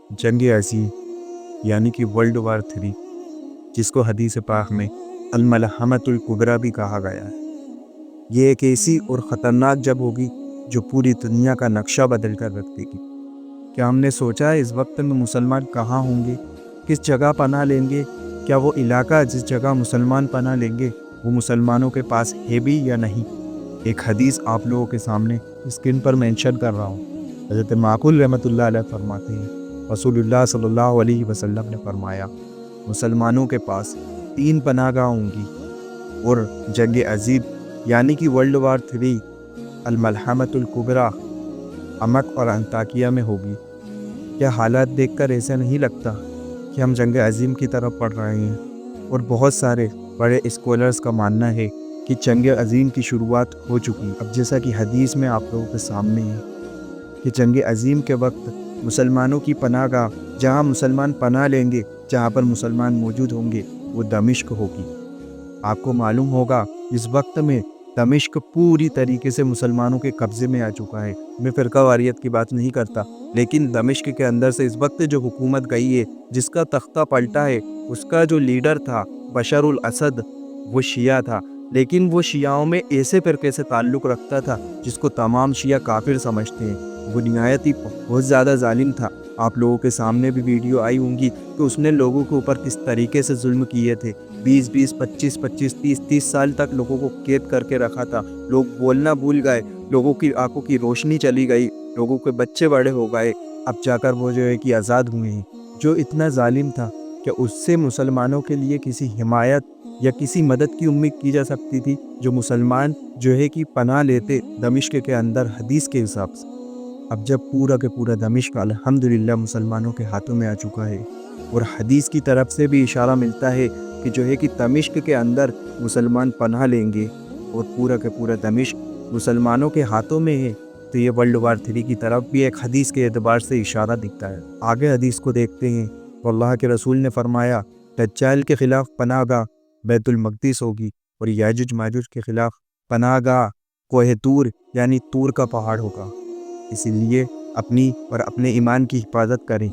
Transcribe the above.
جنگ عظیم یعنی کہ ورلڈ وار 3، جس کو حدیث پاک میں الملحمۃ الکبریٰ بھی کہا گیا ہے، یہ ایک ایسی اور خطرناک جنگ ہوگی جو پوری دنیا کا نقشہ بدل کر رکھ دے گی۔ کیا ہم نے سوچا ہے اس وقت میں مسلمان کہاں ہوں گے، کس جگہ پناہ لیں گے؟ کیا وہ علاقہ جس جگہ مسلمان پناہ لیں گے وہ مسلمانوں کے پاس ہے بھی یا نہیں؟ ایک حدیث آپ لوگوں کے سامنے اسکرین پر مینشن کر رہا ہوں۔ حضرت معقول رحمۃ اللہ علیہ فرماتے ہیں، رسول اللہ صلی اللہ علیہ وسلم نے فرمایا، مسلمانوں کے پاس 3 پناہ گاہ ہوں گی اور جنگ عظیم یعنی کہ ورلڈ وار 3 الملحمۃ الکبریٰ عمق اور انطاکیہ میں ہوگی۔ کیا حالات دیکھ کر ایسا نہیں لگتا کہ ہم جنگ عظیم کی طرف بڑھ رہے ہیں؟ اور بہت سارے بڑے اسکالرز کا ماننا ہے کہ جنگ عظیم کی شروعات ہو چکی۔ اب جیسا کہ حدیث میں آپ لوگوں کے سامنے ہے کہ جنگ عظیم کے وقت مسلمانوں کی پناہ گاہ، جہاں مسلمان پناہ لیں گے، جہاں پر مسلمان موجود ہوں گے، وہ دمشق ہوگی۔ آپ کو معلوم ہوگا اس وقت میں دمشق پوری طریقے سے مسلمانوں کے قبضے میں آ چکا ہے۔ میں فرقہ واریت کی بات نہیں کرتا، لیکن دمشق کے اندر سے اس وقت جو حکومت گئی ہے، جس کا تختہ پلٹا ہے، اس کا جو لیڈر تھا بشار الاسد، وہ شیعہ تھا، لیکن وہ شیعوں میں ایسے فرقے سے تعلق رکھتا تھا جس کو تمام شیعہ کافر سمجھتے ہیں۔ وہ نہایت ہی بہت زیادہ ظالم تھا۔ آپ لوگوں کے سامنے بھی ویڈیو آئی ہوں گی کہ اس نے لوگوں کے اوپر کس طریقے سے ظلم کیے تھے۔ 20 25 30 سال تک لوگوں کو قید کر کے رکھا تھا۔ لوگ بولنا بھول گئے، لوگوں کی آنکھوں کی روشنی چلی گئی، لوگوں کے بچے بڑے ہو گئے، اب جا کر وہ جو ہے کہ آزاد ہوئے ہیں۔ جو اتنا ظالم تھا کہ اس سے مسلمانوں کے لیے کسی حمایت یا کسی مدد کی امید کی جا سکتی تھی؟ جو مسلمان جو ہے کہ پناہ لیتے دمشق کے اندر حدیث کے حساب سے۔ اب جب پورا کے پورا دمشق الحمدللہ مسلمانوں کے ہاتھوں میں آ چکا ہے، اور حدیث کی طرف سے بھی اشارہ ملتا ہے کہ جو ہے کہ دمشق کے اندر مسلمان پناہ لیں گے اور پورا کے پورا دمشق مسلمانوں کے ہاتھوں میں ہے، تو یہ ورلڈ وار 3 کی طرف بھی ایک حدیث کے اعتبار سے اشارہ دکھتا ہے۔ آگے حدیث کو دیکھتے ہیں تو اللہ کے رسول نے فرمایا، دجال کے خلاف پناہ گاہ بیت المقدس ہوگی، اور یاجوج ماجوج کے خلاف پناہ گاہ کوہ طور یعنی طور کا پہاڑ ہوگا۔ اسی لیے اپنی اور اپنے ایمان کی حفاظت کریں۔